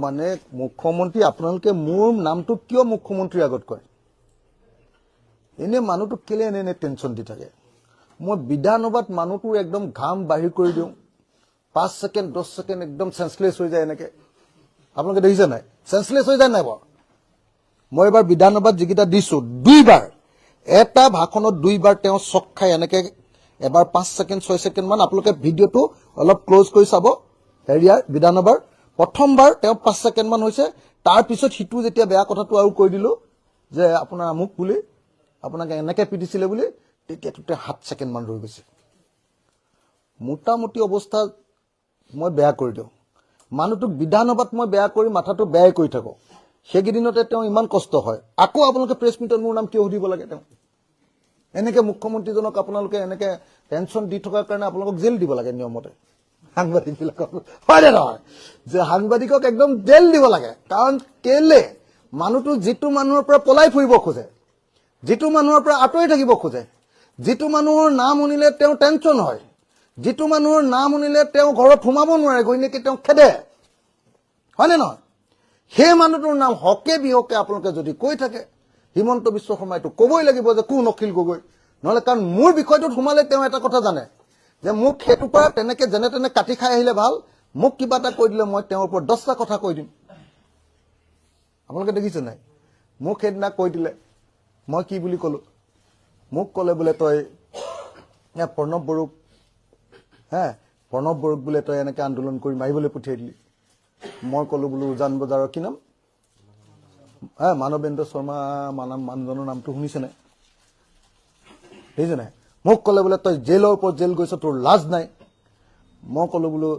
মানে মুখ্যমন্ত্ৰী আপোনালোকে মোৰ নামটো কিয় মুখ্যমন্ত্ৰীৰ আগত কয় এনে মানুহটো কেলে এনে টেনচন দি থাকে মই বিধানসভাত মানুহটোৰ একদম ঘাম বাহিৰ কৰি দিওঁ 5 সেকেন্ড 10 সেকেন্ড একদম সেন্সলেস হৈ যায় এনেকে আপোনালোকে দেখিছে নাই সেন্সলেস হৈ যায় নাই বাৰু মই এবাৰ বিধানসভাত যিকিটা দিছো দুইবাৰ এটা ভাষণত দুইবাৰ তেওঁ চক খাই এনেকে এবাৰ 5 সেকেন্ড 6 সেকেন্ড মান আপোনালোকে ভিডিওটো অলপ ক্লোজ কৰি চাব হেৰিয়াৰ বিধানসভাৰ প্ৰথমবাৰ তেওঁ 5 সেকেন্ড মান হৈছে তাৰ পিছত হিটু যেতিয়া বেয়া কথাটো আৰু কৈ দিলো যে আপোনাৰ আমুক বুলি আপোনাকে এনেকে পিটিছিলে বুলি তেতিয়াতে 7 সেকেন্ড মান ৰৈ গৈছে মোটামুটি অৱস্থা মই বেয়া কৰি দিও মানুহটোক বিধানসভাত মই বেয়া কৰি মাথাটো বেয়া কৰি থাকো সেইগিদিনতে তেওঁ ইমান কষ্ট হয় আকৌ আপোনালোকে প্ৰেছ মিটত মোৰ নাম কিয় সুধিব লাগে তেওঁ এনেকে মুখ্যমন্ত্ৰীজনক আপোনালোকে এনেকে টেনচন দি থকাৰ কাৰণে আপোনালোকক জেল দিব লাগে নিয়মতে সাংবাদিক বিলাকক হয় নে নহয় যে সাংবাদিকক একদম জেল দিব লাগে কাৰণ কেলে মানুহটো যিটো মানুহৰ পৰা পলাই ফুৰিব খোজে যিটো মানুহৰ পৰা আঁতৰি থাকিব খোজে যিটো মানুহৰ নাম শুনিলে তেওঁ টেনচন হয় যিটো মানুহৰ নাম শুনিলে তেওঁ ঘৰত সোমাব নোৱাৰে গৈ নেকি তেওঁ খেদে হয় নে নহয় সেই মানুহটোৰ নাম হকে বিহকে আপোনালোকে যদি কৈ থাকে হিমন্ত বিশ্ব শৰ্মাইটো কবই লাগিব যে কোন অখিল গগৈ নহলে কাৰণ মোৰ বিষয়টোত সোমালে তেওঁ এটা কথা জানে যে মোক হেতু পৰা তেনেকে জনে তেনে কাটি খাই আহিলে ভাল মোক কিবা এটা কৈ দিলে মই তেওঁৰ ওপৰত 10টা কথা কৈ দিম আপোনালোকে দেখিছে নাই মোক হেদিনা কৈ দিলে মই কি বুলি কলো মোক কলে বোলে তই প্ৰণৱ বৰুক প্ৰণৱ বৰুক বোলে তই এনেকে আন্দোলন কৰি মাৰিবলৈ পঠিয়াই দিলি মই কলো বোলো উজান বজাৰৰ কি নাম মানৱেন্দ্ৰ শৰ্মা মানুহজনৰ নামটো শুনিছে নাই দেখিছে নাই মোক কলে বোলে তই জেলৰ ওপৰত জেল গৈছ তোৰ লাজ নাই মই কলো বোলো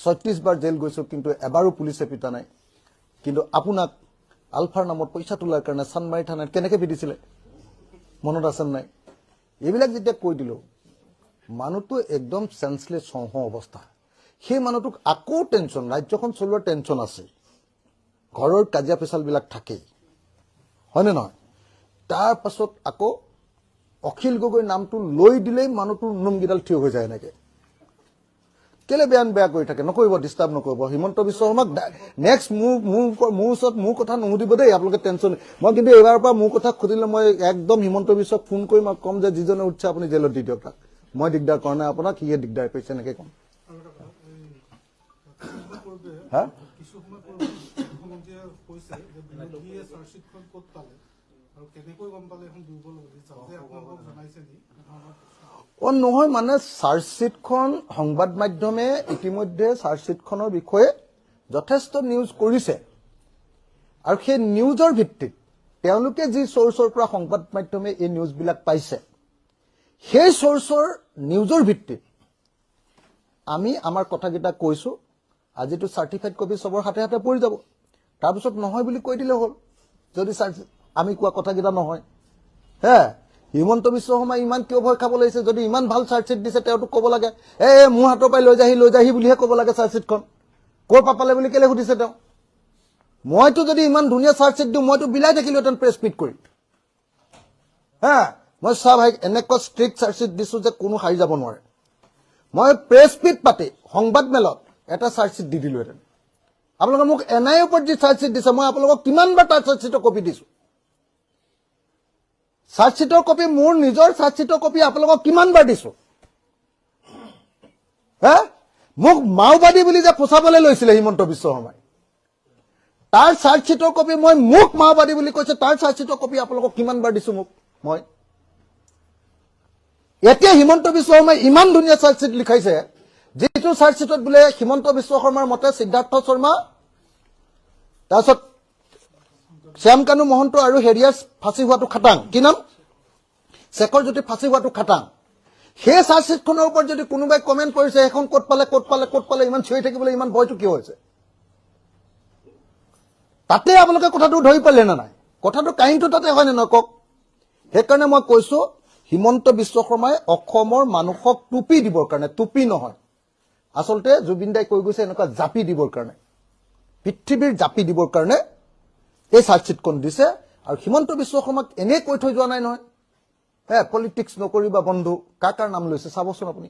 36 বাৰ জেল গৈছো কিন্তু এবাৰো পুলিচে পিটা নাই কিন্তু আপোনাক আলফাৰ নামত পইচা তোলাৰ কাৰণে চানমাৰি থানাত কেনেকে পিটিছিলে মনত আছে নাই এইবিলাক যেতিয়া কৈ দিলো মানুহটো একদম সেন্সলেস সংহ অৱস্থা সেই মানুহটোক আকৌ টেনচন ৰাজ্যখন চলোৱাৰ টেনচন আছে ঘৰৰ কাজিয়া পেছাল বিলাক থাকে হয়নে নহয় তাৰ পাছত আকৌ অখিল গগৈ নামটো লৈ দিলেই মানুহটোৰ নুমগিডাল থিয় হৈ যায় এনেকে কেলে বেয়া কৰি থাকে নকৰিব ডিস্টাৰ্ব নকৰিব হিমন্ত বিশ্ব শৰ্মাক নেক্সট মোৰ কথা নুসুধিব দেই আপোনালোকে টেনচন মই কিন্তু এবাৰৰ পৰা মোৰ কথা খুদিলে মই একদম হিমন্ত বিশ্বক ফোন কৰি মই কম যে যিজনে উঠছে আপুনি জেলত দি দিয়ক তাক মই দিগদাৰ কৰা নাই আপোনাক কিহে দিগদাৰ পাইছে এনেকে কম নহয় মানে চাৰ্জশিটখন সংবাদ মাধ্যমে ইতিমধ্যে চাৰ্জশিটখনৰ বিষয়ে যথেষ্ট নিউজ কৰিছে আৰু সেই নিউজৰ ভিত্তিত তেওঁলোকে যি সোৰ্সৰ পৰা সংবাদ মাধ্যমে এই নিউজ বিলাক পাইছে সেই সোৰ্সৰ নিউজৰ ভিত্তিত আমি আমাৰ কথাকিটা কৈছো আজিটো সাৰ্টিফাইড কপি সবৰ হাতে হাতে পৰি যাব তাৰ পিছত নহয় বুলি কৈ দিলে হ'ল যদি আমি কোৱা কথাকিটা নহয় হিমন্ত বিশ্ব শৰ্মা ইমান কিয় ভয় খাব লাগিছে যদি ইমান ভাল চাৰ্জশিট দিছে তেওঁটো ক'ব লাগে মোৰ হাতৰ পাই লৈ যাহি বুলিহে ক'ব লাগে চাৰ্জশিটখন কৰ পাপালে বুলি কেলে সুধিছে তেওঁ মইতো যদি ইমান ধুনীয়া চাৰ্জশিট দিওঁ মইতো বিলাই থাকিলো তেন প্ৰেছ মিট কৰি মই সব এনেকুৱা ষ্ট্ৰিক্ট চাৰ্জশিট দিছো যে কোনো হাৰি যাব নোৱাৰে মই প্ৰেছ মিট পাতি সংবাদ মেলত এটা চাৰ্জশিট দি দিলো হেতেন আপোনালোকে মোক এনআইৰ ওপৰত যি চাৰ্জশিট দিছে মই আপোনালোকক কিমানবাৰ তাৰ চাৰ্জশিটৰ কপি দিছো চাৰ্জশিটৰ কপি মোৰ নিজৰ চাৰ্জশিটৰ কপি আপোনালোকক কিমানবাৰ দিছো মোক মাওবাদী বুলি যে পোছাবলৈ লৈছিলে হিমন্ত বিশ্ব শৰ্মাই তাৰ চাৰ্জশিটৰ কপি মই মোক মাওবাদী বুলি কৈছে তাৰ চাৰ্জশিটৰ কপি আপোনালোকক কিমানবাৰ দিছো মই এতিয়া হিমন্ত বিশ্ব শৰ্মাই ইমান ধুনীয়া চাৰ্জশিট লিখাইছে যিটো চাৰ্জশিটত বোলে হিমন্ত বিশ্ব শৰ্মাৰ মতে সিদ্ধাৰ্থ শৰ্মা তাৰপিছত শ্যামকানু মহন্ত আৰু হেৰিয়াৰ ফাঁচি হোৱাটো খাটাং কি নাম শেখৰ জ্যোতি ফাঁচি হোৱাটো খাটাং সেই চাৰ্জশিটখনৰ ওপৰত যদি কোনোবাই কমেন্ট কৰিছে এখন ক'ত পালে ইমান চিঞৰি থাকিবলৈ ইমান ভয়টো কিয় হৈছে তাতে আপোনালোকে কথাটো ধৰি পালে না নাই কথাটো কাহিনীটো তাতে হয় নে নহয় কওক সেইকাৰণে মই কৈছো হিমন্ত বিশ্ব শৰ্মাই অসমৰ মানুহক টুপি দিবৰ কাৰণে টুপি নহয় আসলতে জুবিন দাই কৈ গৈছে এনেকুৱা জাপি দিবৰ কাৰণে পৃথিৱীৰ জাপি দিবৰ কাৰণে এই চাৰ্জশিটখন দিছে আৰু হিমন্ত বিশ্ব শৰ্মাক এনে কৈ থৈ যোৱা নাই নহয় পলিটিক্স নকৰিবা বন্ধু কাৰ নাম লৈছে চাবচোন আপুনি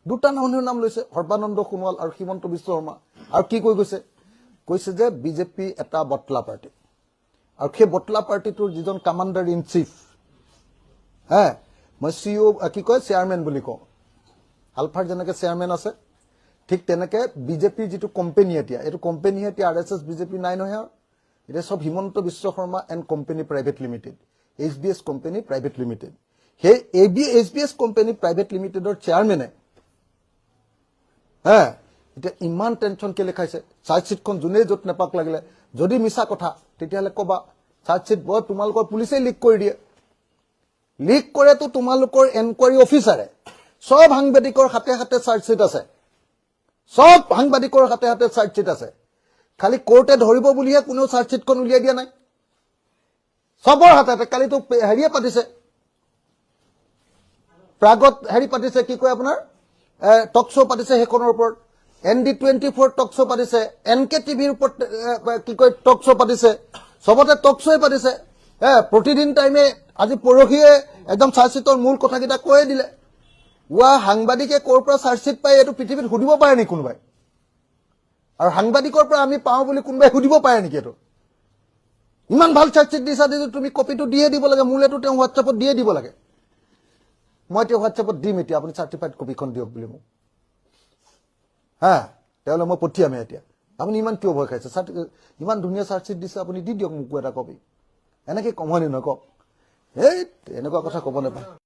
দুটা মানুহৰ নাম লৈছে সৰ্বানন্দ সোণোৱাল আৰু হিমন্ত বিশ্ব শৰ্মা আৰু কি কৈ গৈছে কৈছে যে বিজেপি এটা বটলা পাৰ্টি আৰু সেই বটলা পাৰ্টিটোৰ যিজন কমাণ্ডাৰ ইন চিফ মই CEO কি কয় চেয়াৰমেন বুলি কওঁ আলফাৰ যেনেকৈ চেয়াৰমেন আছে ঠিক তেনেকৈ বিজেপিৰ যিটো কোম্পানী এতিয়া এইটো কোম্পানী এতিয়া RSS বিজেপি নাই নহয় এটা সব Himanta Biswa Sarma and company private limited HBS company private limited সেই HBS কোম্পানী প্ৰাইভেট লিমিটেডৰ চেয়াৰমেনে এতিয়া ইমান টেনচন কেলে খাইছে চাৰ্জশ্বিটখন যোনে য'ত নেপাক লাগিলে যদি মিছা কথা তেতিয়াহ'লে ক'বা চাৰ্জশ্বিট বৰ তোমালোকৰ পুলিচে লিক কৰি দিয়ে লিক কৰেতো তোমালোকৰ এনকোয়াৰী অফিচাৰে সব সাংবাদিকৰ হাতে হাতে চাৰ্জশ্বিট আছে সব সাংবাদিকৰ হাতে হাতে চাৰ্জশ্বিট আছে খালি কোৰ্টে ধৰিব বুলিহে কোনো চাৰ্জশ্বিটখন উলিয়াই দিয়া নাই সবৰ হাতে হাতে কালিতো হেৰিয়ে পাতিছে প্ৰাগত হেৰি পাতিছে কি কয় আপোনাৰ টক শ্ব' পাতিছে সেইখনৰ ওপৰত ND24 টক শ্ব' পাতিছে NK টিভিৰ ওপৰত কি কয় টক শ্ব' পাতিছে সবতে টক শ্ব'ই পাতিছে প্ৰতিদিন টাইমে আজি পৰহিয়ে একদম চাৰ্জশ্বিটৰ মূল কথাকেইটা কৈয়ে দিলে সাংবাদিকে ক'ৰ পৰা চাৰ্জশ্বিট পায় এইটো পৃথিৱীত সুধিব পাৰে নেকি কোনোবাই আৰু সাংবাদিকৰ পৰা আমি পাওঁ বুলি কোনোবাই সুধিব পাৰে নেকি এইটো ইমান ভাল চাৰ্জশ্বিট দিছা তুমি কপিটো দিয়ে দিব লাগে মোলেতো তেওঁ হোৱাটছএপত দিয়ে দিব লাগে মই তেওঁ হোৱাটছএপত দিম এতিয়া আপুনি চাৰ্টিফাইড কপিখন দিয়ক বুলি মোক তেতিয়াহ'লে মই পঠিয়াম এতিয়া আপুনি ইমান কিয় ভয় খাইছে ইমান ধুনীয়া চাৰ্জশ্বিট দিছে আপুনি দি দিয়ক মোকো এটা কপি এনেকৈ কম হয়নে নহয় কওক এনেকুৱা কথা ক'ব নাপায়